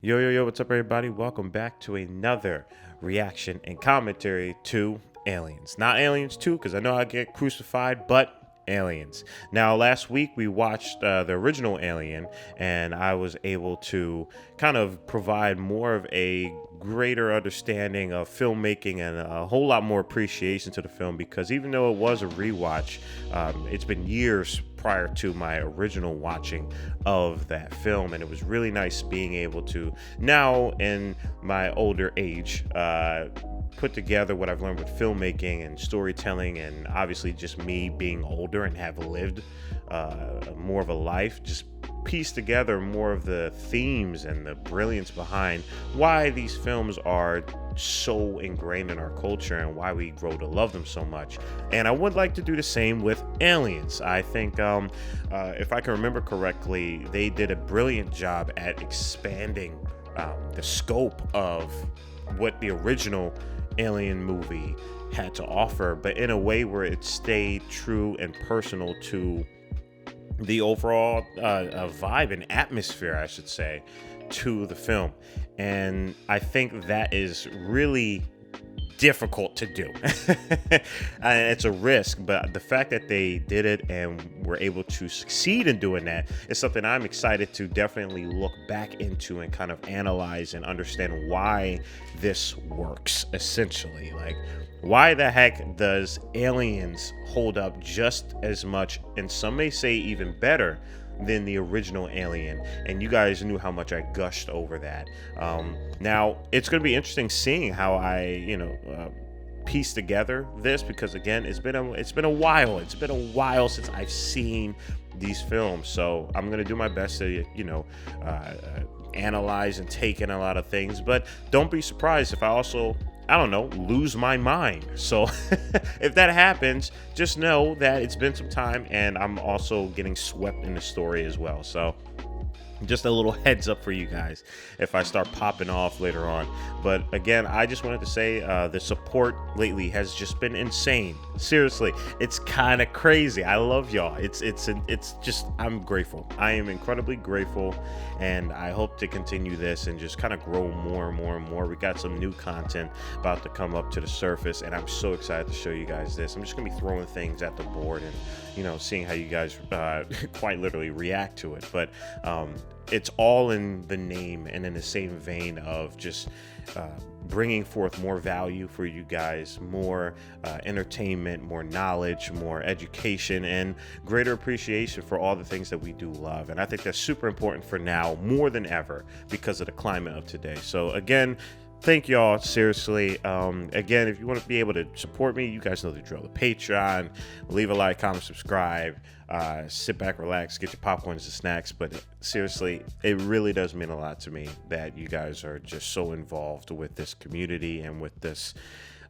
Yo, what's up, everybody? Welcome back to another reaction and commentary to Aliens. Not Aliens 2, because I know I get crucified, but Aliens. Now, last week we watched the original Alien, and I was able to kind of provide more of a greater understanding of filmmaking and a whole lot more appreciation to the film, because even though it was a rewatch, it's been years prior to my original watching of that film, and it was really nice being able to now in my older age put together what I've learned with filmmaking and storytelling, and obviously just me being older and have lived more of a life, just piece together more of the themes and the brilliance behind why these films are so ingrained in our culture and why we grow to love them so much. And I would like to do the same with Aliens. I think if I can remember correctly, they did a brilliant job at expanding the scope of what the original Alien movie had to offer, but in a way where it stayed true and personal to the overall vibe and atmosphere, I should say, to the film. And I think that is really difficult to do. And it's a risk, but the fact that they did it and were able to succeed in doing that is something I'm excited to definitely look back into and kind of analyze and understand why this works, essentially. Like, why the heck does Aliens hold up just as much, and some may say even better, than the original Alien? And you guys knew how much I gushed over that. Now, it's going to be interesting seeing how I, piece together this, because again, it's been a while. It's been a while since I've seen these films, so I'm going to do my best to, analyze and take in a lot of things. But don't be surprised if I also, I don't know, lose my mind. So if that happens, just know that it's been some time and I'm also getting swept in the story as well. So just a little heads up for you guys if I start popping off later on. But again, I just wanted to say the support lately has just been insane. Seriously, it's kind of crazy. I love y'all. It's just, I'm grateful. I am incredibly grateful, and I hope to continue this and just kind of grow more and more and more. We got some new content about to come up to the surface, and I'm so excited to show you guys this. I'm just gonna be throwing things at the board and seeing how you guys quite literally react to it. But it's all in the name and in the same vein of just bringing forth more value for you guys, more entertainment, more knowledge, more education, and greater appreciation for all the things that we do love. And I think that's super important for now more than ever because of the climate of today. So again, thank y'all, seriously. Again, if you want to be able to support me, you guys know the drill. The Patreon, leave a like, comment, subscribe, sit back, relax, get your popcorns and snacks. But seriously, it really does mean a lot to me that you guys are just so involved with this community and with this.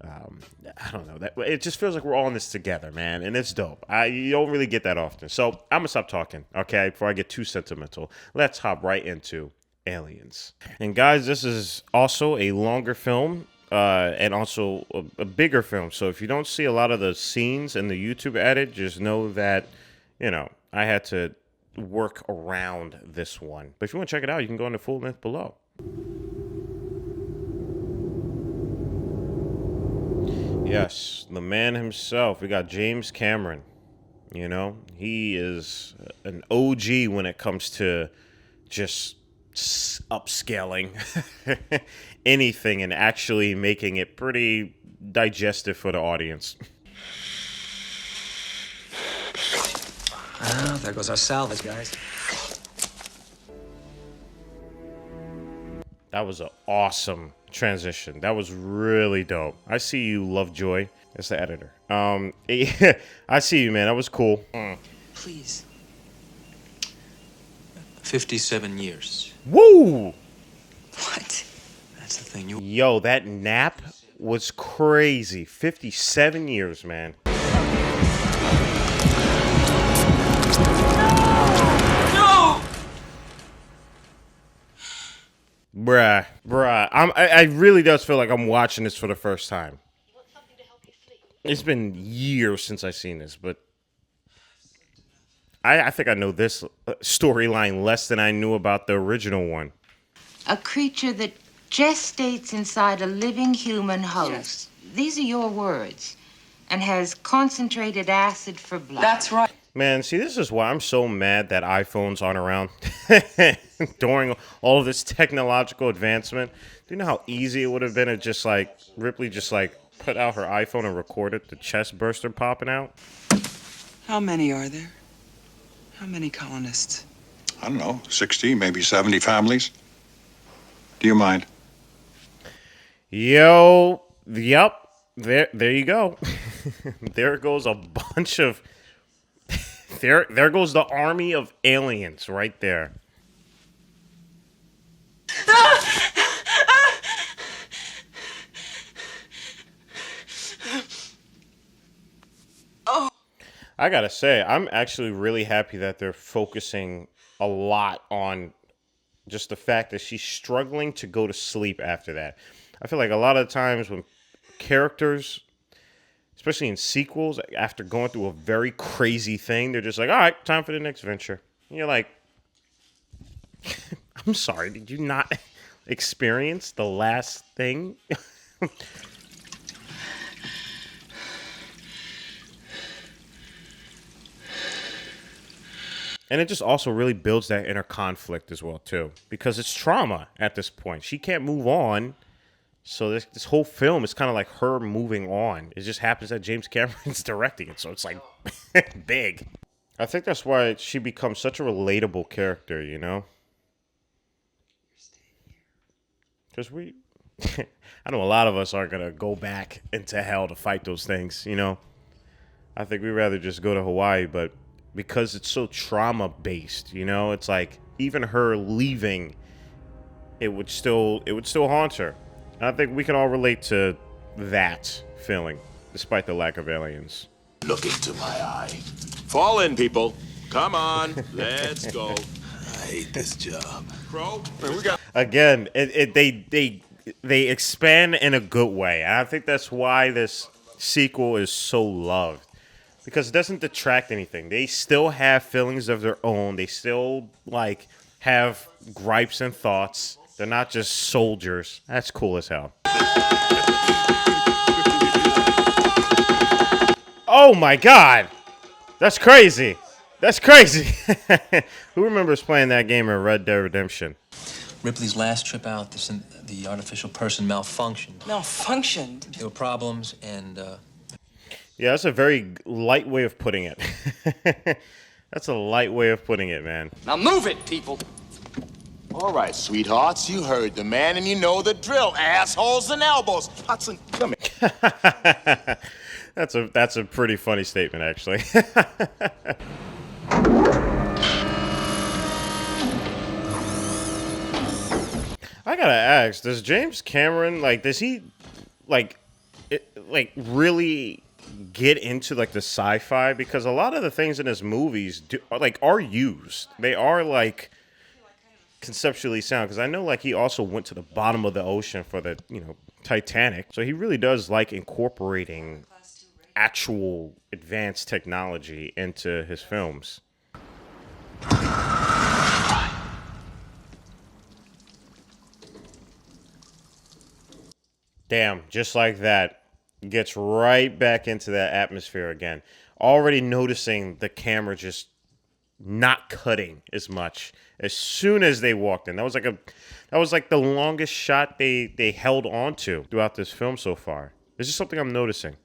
I don't know, that it just feels like we're all in this together, man, and it's dope. You don't really get that often. So I'm gonna stop talking, okay, before I get too sentimental. Let's hop right into Aliens. And guys, this is also a longer film and also a bigger film. So if you don't see a lot of the scenes in the YouTube edit, just know that, I had to work around this one. But if you want to check it out, you can go in the full length below. Yes, the man himself. We got James Cameron. He is an OG when it comes to just upscaling anything and actually making it pretty digestive for the audience. There goes our salvage, guys. That was an awesome transition. That was really dope. I see you, Lovejoy. That's the editor. I see you, man. That was cool. Please. 57 years. Woo! What? That's the thing. Yo, that nap was crazy. 57 years, man. No! Bruh. I really does feel like I'm watching this for the first time. It's been years since I've seen this, but I think I know this storyline less than I knew about the original one. A creature that gestates inside a living human host. Yes. These are your words. And has concentrated acid for blood. That's right. Man, see, this is why I'm so mad that iPhones aren't around during all of this technological advancement. Do you know how easy it would have been to just like Ripley just like put out her iPhone and record it, the chest burster popping out? How many are there? How many colonists? I don't know, 60, maybe 70 families. Do you mind? Yo, yep, there you go. There goes a bunch of there goes the army of aliens right there. I gotta say, I'm actually really happy that they're focusing a lot on just the fact that she's struggling to go to sleep after that. I feel like a lot of times when characters, especially in sequels, after going through a very crazy thing, they're just like, all right, time for the next venture. And you're like, I'm sorry, did you not experience the last thing? And it just also really builds that inner conflict as well, too. Because it's trauma at this point. She can't move on. So this whole film is kind of like her moving on. It just happens that James Cameron's directing it. So it's like big. I think that's why she becomes such a relatable character, you know? Because I know a lot of us aren't going to go back into hell to fight those things, you know? I think we'd rather just go to Hawaii, but because it's so trauma-based, you know? It's like even her leaving, it would still haunt her. And I think we can all relate to that feeling, despite the lack of aliens. Look into my eye. Fall in, people. Come on, let's go. I hate this job. Crow, we got. Again, they expand in a good way. And I think that's why this sequel is so loved. Because it doesn't detract anything. They still have feelings of their own. They still, like, have gripes and thoughts. They're not just soldiers. That's cool as hell. Oh, my God. That's crazy. That's crazy. Who remembers playing that game in Red Dead Redemption? Ripley's last trip out, the artificial person malfunctioned. Malfunctioned? There were problems, and Yeah, that's a very light way of putting it. That's a light way of putting it, man. Now move it, people. All right, sweethearts, you heard the man and you know the drill. Assholes and elbows. Hudson, come here. That's a pretty funny statement, actually. I gotta ask, does James Cameron, like, does he, really get into, like, the sci-fi? Because a lot of the things in his movies are used. They are, like, conceptually sound. Because I know, like, he also went to the bottom of the ocean for the, Titanic. So he really does like incorporating actual advanced technology into his films. Damn, just like that, gets right back into that atmosphere again. Already noticing the camera just not cutting as much as soon as they walked in. That was like the longest shot they held on to throughout this film so far. It's just something I'm noticing.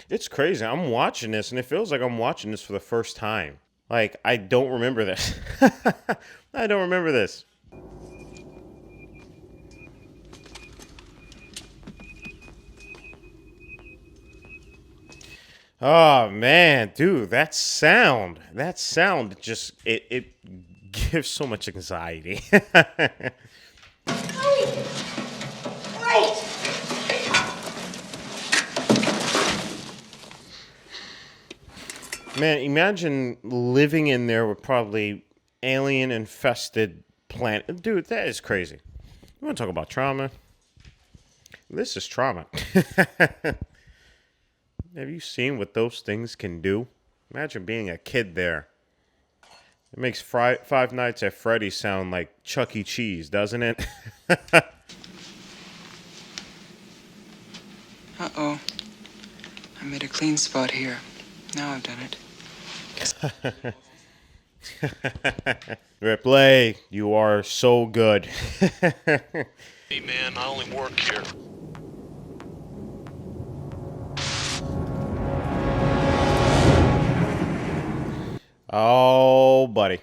It's crazy. I'm watching this, and it feels like I'm watching this for the first time. Like, I don't remember this. I don't remember this. Oh, man. Dude, that sound just, it gives so much anxiety. Man, imagine living in there with probably alien-infested planet. Dude, that is crazy. You want to talk about trauma? This is trauma. Have you seen what those things can do? Imagine being a kid there. It makes Five Nights at Freddy's sound like Chuck E. Cheese, doesn't it? Uh-oh. I made a clean spot here. Now I've done it. Ripley, you are so good. Hey, man, I only work here. Oh, buddy.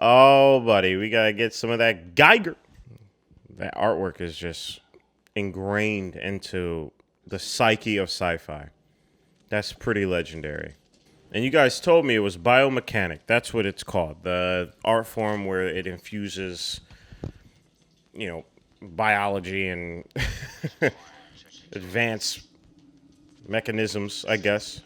Oh, buddy. We got to get some of that Geiger. That artwork is just ingrained into the psyche of sci-fi. That's pretty legendary. And you guys told me it was biomechanic. That's what it's called. The art form where it infuses, biology and advanced mechanisms, I guess.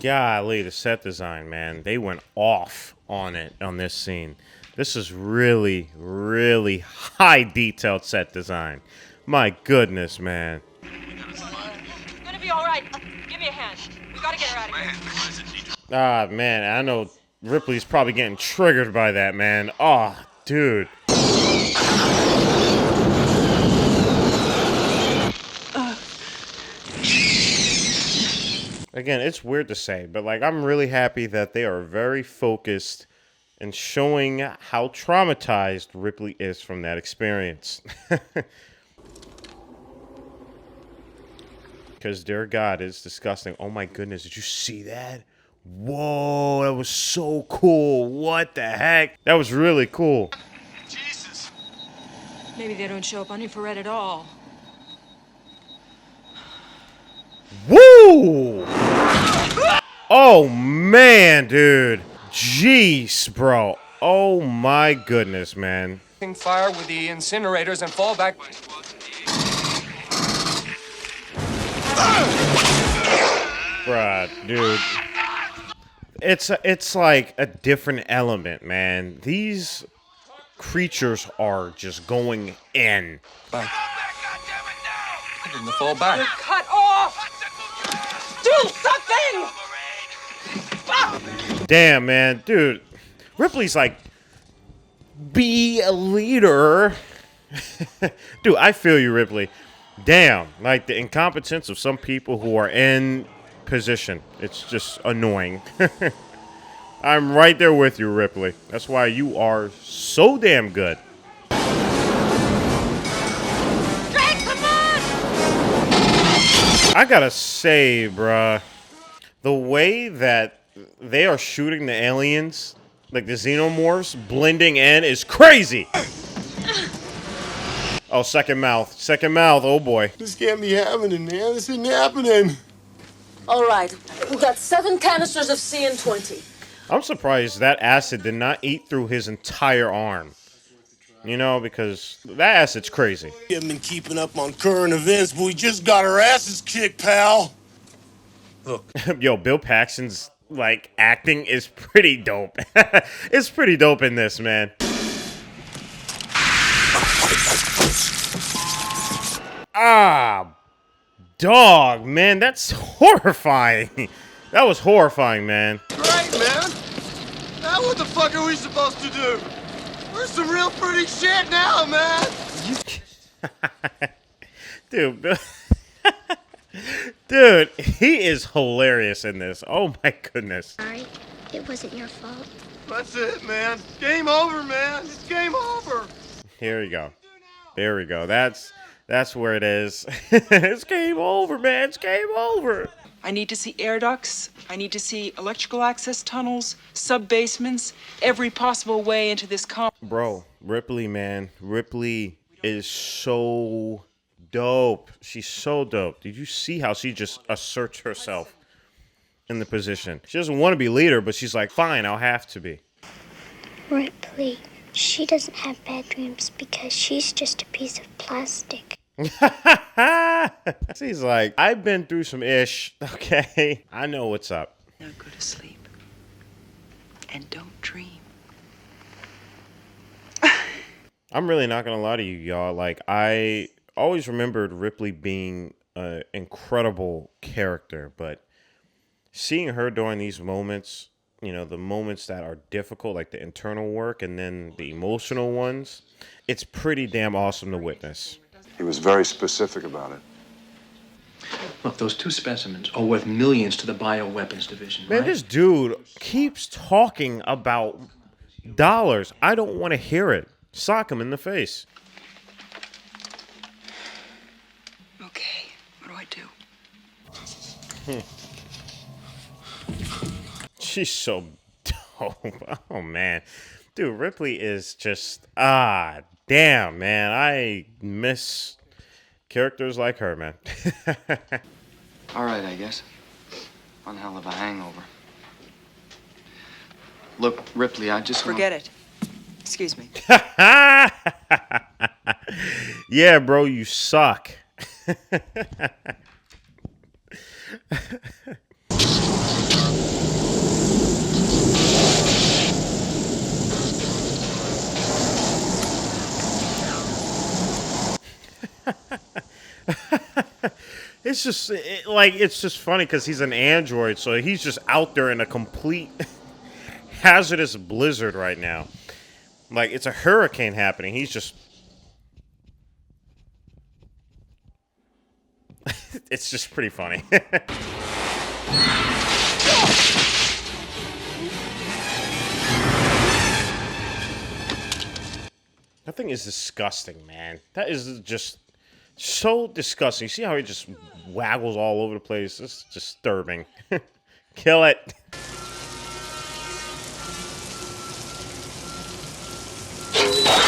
Golly, the set design, man. They went off on it on this scene. This is really, really high detailed set design. My goodness, man. It's gonna be all right. Give me a hand. We gotta get her out of here. Ah, man, I know Ripley's probably getting triggered by that, man. Oh, dude. Again, it's weird to say, but like I'm really happy that they are very focused in showing how traumatized Ripley is from that experience. Because dear God, it's disgusting. Oh my goodness, did you see that? Whoa, that was so cool. What the heck? That was really cool. Jesus. Maybe they don't show up on infrared at all. Woo! Oh man, dude. Jeez, bro. Oh my goodness, man. Fire with the incinerators and fall back. Bruh, dude. It's like a different element, man. These creatures are just going in. Back. The fall back. Cut off! Do something! Damn, man. Dude, Ripley's like, be a leader. Dude, I feel you, Ripley. Damn, like the incompetence of some people who are in position. It's just annoying. I'm right there with you, Ripley. That's why you are so damn good. I gotta say, bruh, the way that they are shooting the aliens, like the xenomorphs, blending in is crazy. Oh, second mouth. Second mouth. Oh, boy. This can't be happening, man. This isn't happening. All right. We got 7 canisters of CN20. I'm surprised that acid did not eat through his entire arm. You know, because that acid's crazy. We haven't been keeping up on current events, but we just got our asses kicked, pal. Look. Yo, Bill Paxton's, like, acting is pretty dope. It's pretty dope in this, man. Ah, dog, man, that's horrifying. That was horrifying, man. Great, man. Now what the fuck are we supposed to do? We're some real pretty shit now, man. Dude, dude, he is hilarious in this. Oh my goodness. Sorry, it wasn't your fault. That's it, man. Game over, man. It's game over. Here we go. There we go. That's where it is. It's game over, man. It's game over. I need to see air ducts. I need to see electrical access tunnels, sub-basements, every possible way into this Bro, Ripley, man. Ripley is so dope. She's so dope. Did you see how she just asserts herself in the position? She doesn't want to be leader, but she's like, fine, I'll have to be. Ripley, she doesn't have bad dreams because she's just a piece of plastic. She's like, I've been through some ish, okay? I know what's up. Now go to sleep. And don't dream. I'm really not gonna lie to you, y'all. Like, I always remembered Ripley being an incredible character, but seeing her during these moments, you know, the moments that are difficult, like the internal work and then the emotional ones, it's pretty damn awesome to witness. He was very specific about it. Look, those 2 specimens are worth millions to the bioweapons division, Man, right? this dude keeps talking about dollars. I don't want to hear it. Sock him in the face. Okay, what do I do? She's so dope. Oh, man. Dude, Ripley is just... damn, man. I miss characters like her, man. All right, I guess. One hell of a hangover. Look, Ripley, I just Forget it. Excuse me. Yeah, bro, you suck. It's just it's just funny because he's an android, so he's just out there in a complete hazardous blizzard right now. Like, it's a hurricane happening. He's just... It's just pretty funny. That thing is disgusting, man. That is just so disgusting. You see how he just waggles all over the place? It's disturbing. Kill it.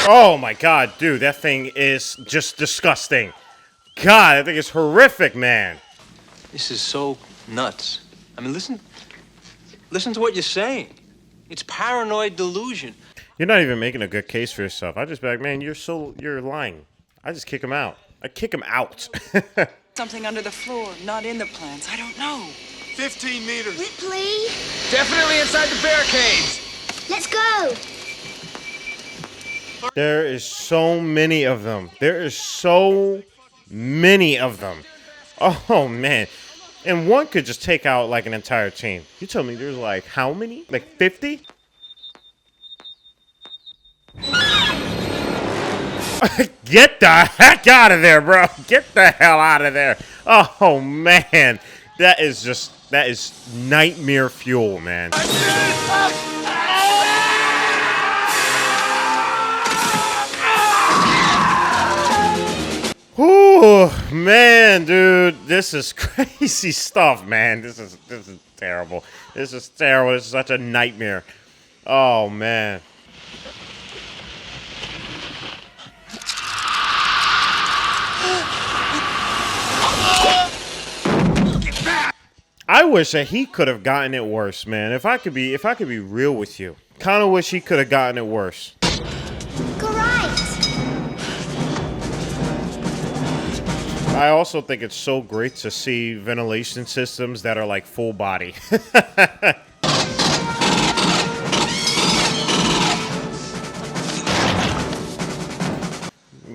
Oh my god, dude, that thing is just disgusting. God, that thing is horrific, man. This is so nuts. I mean, listen to what you're saying. It's paranoid delusion. You're not even making a good case for yourself. I just be like, man, you're lying. I just kick him out. I kick him out. Something under the floor, not in the plants. I don't know. 15 meters. Ripley, Definitely inside the barricades. let's go. There is so many of them. There is so many of them. Oh, man. And one could just take out, like, an entire team. You told me there's, like, how many? Like, 50? Get the heck out of there, bro. Get the hell out of there. Oh, man. That is nightmare fuel, man. Whew, man, dude, this is crazy stuff, man. This is terrible. This is terrible. This is such a nightmare. Oh, man. I wish that he could have gotten it worse, man. If I could be real with you, kind of wish he could have gotten it worse. I also think it's so great to see ventilation systems that are like full body.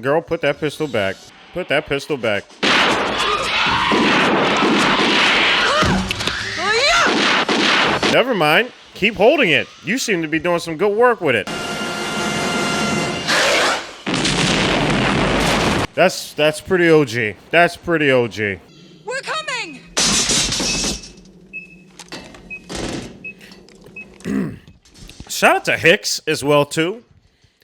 Girl, put that pistol back. Put that pistol back. Never mind. Keep holding it. You seem to be doing some good work with it. That's pretty OG. That's pretty OG. We're coming! Shout out to Hicks as well, too.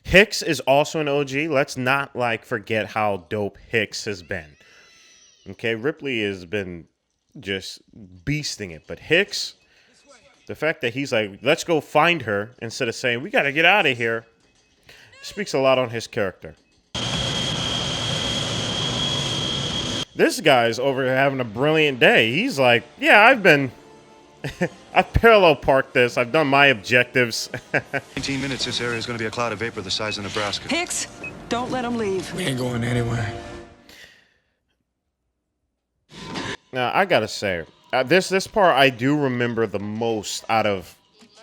Hicks is also an OG. Let's not, forget how dope Hicks has been. Okay, Ripley has been just beasting it. But Hicks, the fact that he's like, let's go find her, instead of saying, we got to get out of here, speaks a lot on his character. This guy's over here having a brilliant day. He's like, yeah, I've parallel parked this. I've done my objectives. 18 minutes, this area is going to be a cloud of vapor the size of Nebraska. Hicks, don't let him leave. We ain't going anywhere. Now, I gotta say, this part I do remember the most out of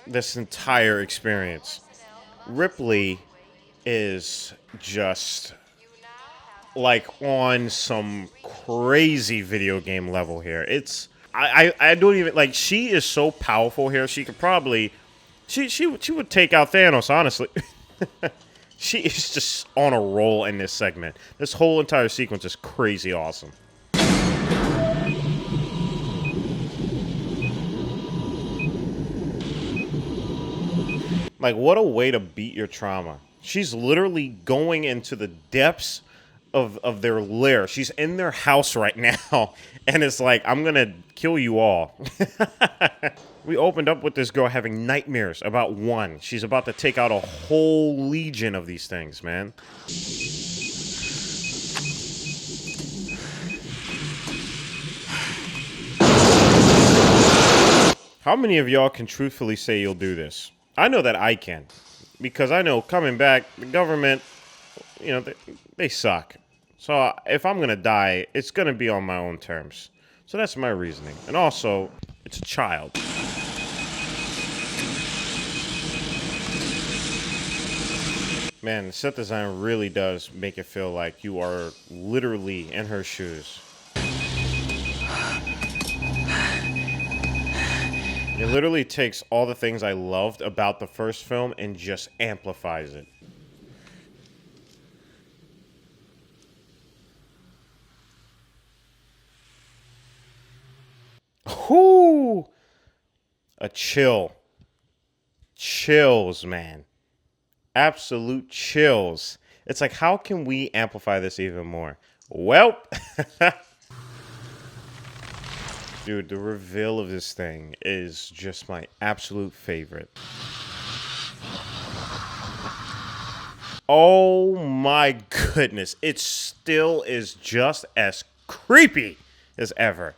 this entire experience. Ripley is just like on some crazy video game level here. It's I don't even like. She is so powerful here. She could probably she would take out Thanos. Honestly, she is just on a roll in this segment. This whole entire sequence is crazy awesome. Like, what a way to beat your trauma. She's literally going into the depths of their lair. She's in their house right now, and it's like, I'm gonna kill you all. We opened up with this girl having nightmares about one. She's about to take out a whole legion of these things, man. How many of y'all can truthfully say you'll do this? I know that I can, because I know coming back, the government, you know, they suck. So if I'm going to die, it's going to be on my own terms. So that's my reasoning. And also, it's a child. Man, the set design really does make it feel like you are literally in her shoes. It literally takes all the things I loved about the first film and just amplifies it. Whoo! A chill. Chills, man. Absolute chills. It's like, how can we amplify this even more? Well, dude, the reveal of this thing is just my absolute favorite. Oh my goodness. It still is just as creepy as ever.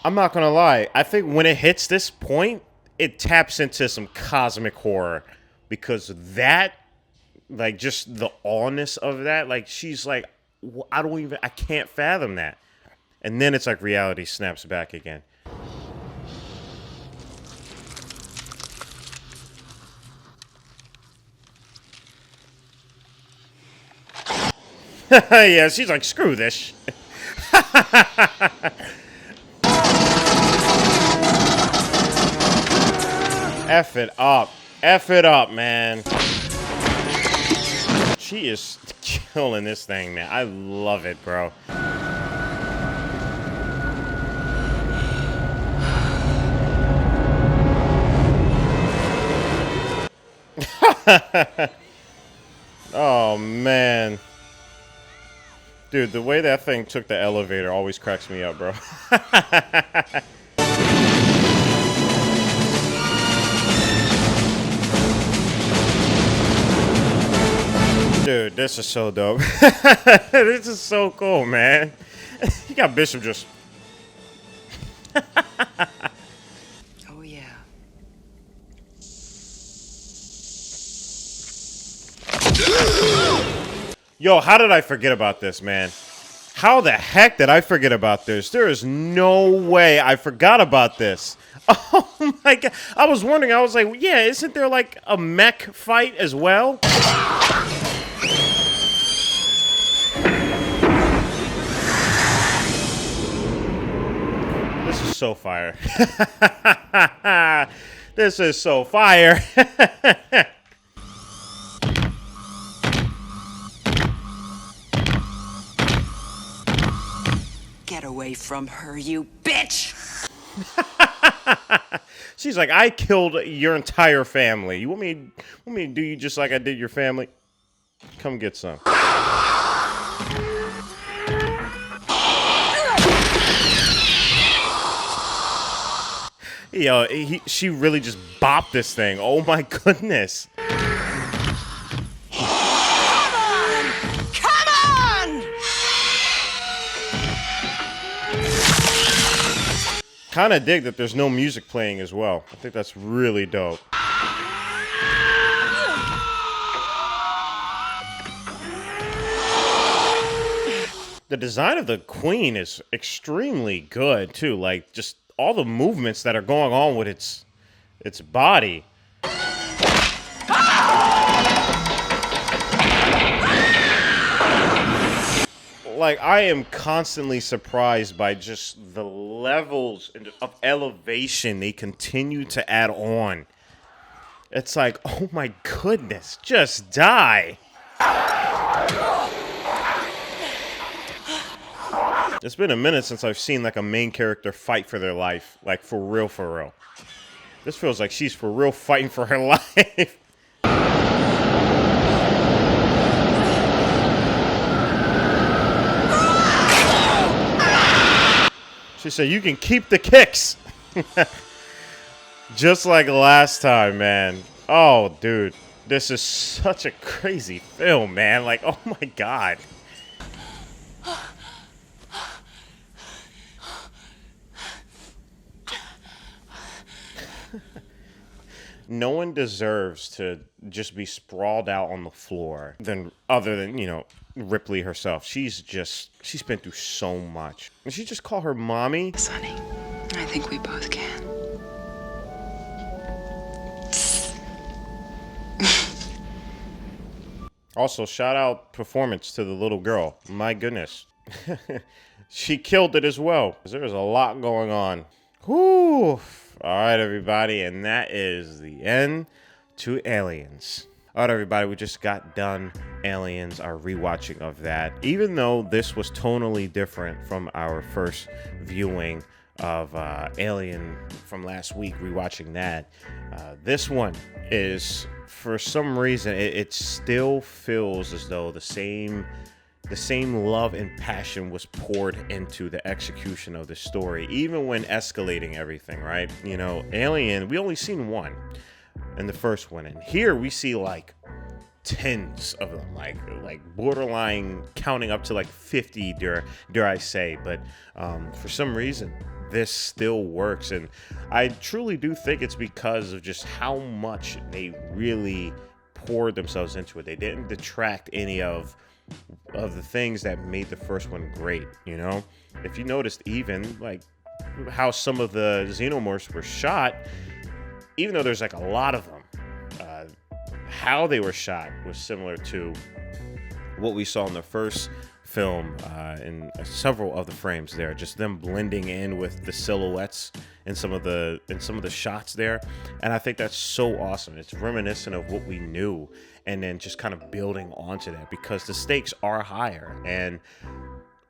I'm not gonna lie. I think when it hits this point, it taps into some cosmic horror. Because that, like, just the awness of that, like, she's like, I can't fathom that. And then it's like reality snaps back again. Yeah, she's like, screw this. F it up. F it up, man. She is killing this thing, man. I love it, bro. Oh, man. Dude, the way that thing took the elevator always cracks me up, bro. Dude, this is so dope. This is so cool, man. You got Bishop just... Oh, yeah. Yo, how did I forget about this, man? How the heck did I forget about this? There is no way I forgot about this. Oh my god. I was wondering, I was like, yeah, isn't there like a mech fight as well? This is so fire. This is so fire. Get away from her, you bitch! She's like, I killed your entire family. You want me to do you just like I did your family? Come get some. Yo, she really just bopped this thing. Oh my goodness. Come on! Kind of dig that there's no music playing as well. I think that's really dope. The design of the queen is extremely good too. Like just all the movements that are going on with its body. Like I am constantly surprised by just the levels of elevation they continue to add on. It's like, oh my goodness, just die. It's been a minute since I've seen like a main character fight for their life, like for real, for real. This feels like she's for real fighting for her life. She said, you can keep the kicks. Just like last time, man. Oh, dude. This is such a crazy film, man. Like, oh my God. No one deserves to just be sprawled out on the floor other than, you know, Ripley herself. She's been through so much. And she just call her mommy? Sonny, I think we both can. Also, shout out performance to the little girl. My goodness. She killed it as well. There's a lot going on. Whew. All right, everybody, and that is the end to Aliens. All right, everybody, we just got done Aliens, our rewatching of that. Even though this was tonally different from our first viewing of Alien from last week, rewatching that, this one is, for some reason, it still feels as though the same love and passion was poured into the execution of the story, even when escalating everything, right? You know, Alien, we only seen one in the first one, and here we see like tens of them, like borderline counting up to like 50, dare I say, but for some reason, this still works, and I truly do think it's because of just how much they really poured themselves into it. They didn't detract any of the things that made the first one great, you know? If you noticed, even like how some of the xenomorphs were shot, even though there's like a lot of them, how they were shot was similar to what we saw in the first film, in several of the frames there, just them blending in with the silhouettes in some of the shots there. And I think that's so awesome. It's reminiscent of what we knew, and then just kind of building onto that, because the stakes are higher, and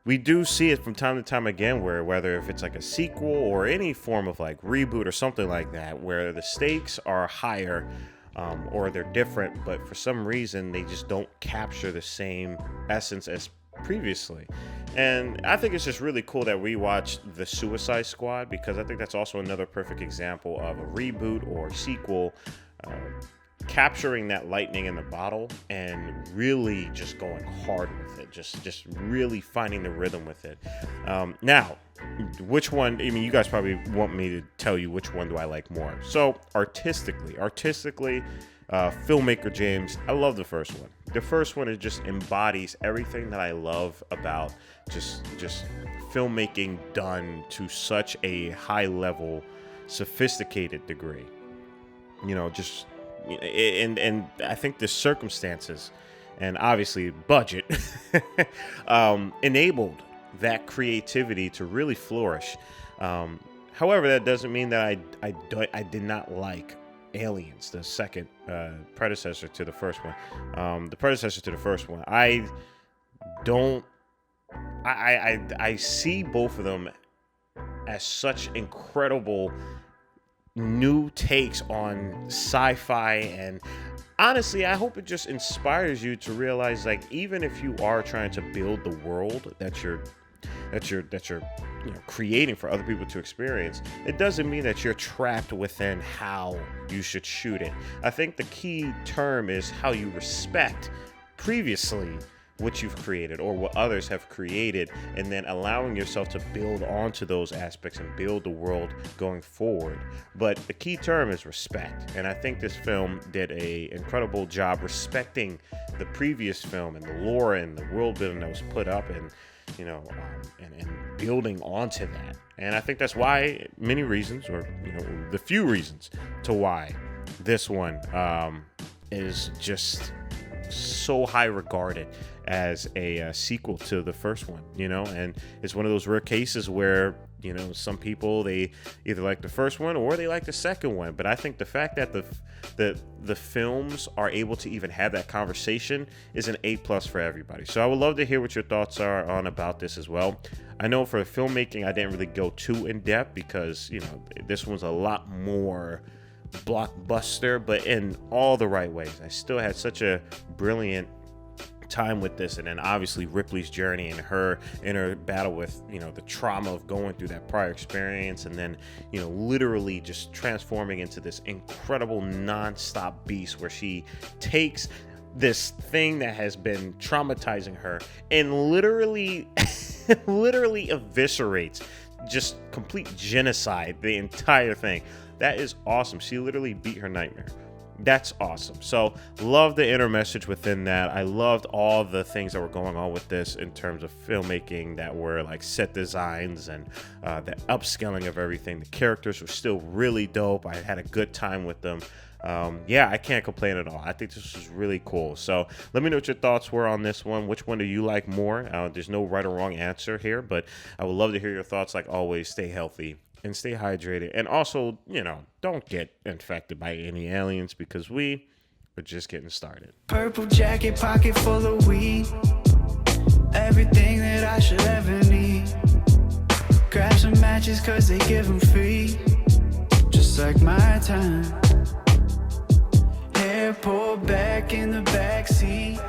we do see it from time to time again, where whether if it's like a sequel or any form of like reboot or something like that, where the stakes are higher, or they're different, but for some reason they just don't capture the same essence as previously. And I think it's just really cool that we watched The Suicide Squad, because I think that's also another perfect example of a reboot or sequel capturing that lightning in the bottle and really just going hard with it, just really finding the rhythm with it. Now, which one, I mean, you guys probably want me to tell you which one do I like more. So artistically, Filmmaker James, I love the first one. The first one, it just embodies everything that I love about just filmmaking done to such a high level, sophisticated degree. You know, just, and I think the circumstances and obviously budget enabled that creativity to really flourish. However, that doesn't mean that I did not like Aliens, the second predecessor to the first one. The predecessor to the first one, I see both of them as such incredible new takes on sci-fi, and honestly, I hope it just inspires you to realize, like, even if you are trying to build the world that you're creating for other people to experience, it doesn't mean that you're trapped within how you should shoot it. I think the key term is how you respect previously what you've created or what others have created, and then allowing yourself to build onto those aspects and build the world going forward. But the key term is respect, and I think this film did an incredible job respecting the previous film and the lore and the world building that was put up, and and building onto that. And I think that's why many reasons, or the few reasons to why this one is just so high regarded as a sequel to the first one, and it's one of those rare cases where some people, they either like the first one or they like the second one. But I think the fact that the films are able to even have that conversation is an A+ for everybody. So I would love to hear what your thoughts are on about this as well. I know for filmmaking, I didn't really go too in depth because this one's a lot more blockbuster, but in all the right ways. I still had such a brilliant time with this, and then obviously Ripley's journey and her inner battle with the trauma of going through that prior experience, and then literally just transforming into this incredible non-stop beast where she takes this thing that has been traumatizing her and literally eviscerates, just complete genocide, the entire thing. That is awesome. She literally beat her nightmare. That's awesome. So love the inner message within that. I loved all the things that were going on with this in terms of filmmaking that were like set designs and the upscaling of everything. The characters were still really dope. I had a good time with them. I can't complain at all. I think this was really cool. So let me know what your thoughts were on this one. Which one do you like more? There's no right or wrong answer here, but I would love to hear your thoughts. Like always, stay healthy and stay hydrated. And also, don't get infected by any aliens, because we are just getting started. Purple jacket, pocket full of weed. Everything that I should ever need. Grab some matches cause they give them free. Just like my time. Hair pulled back in the backseat.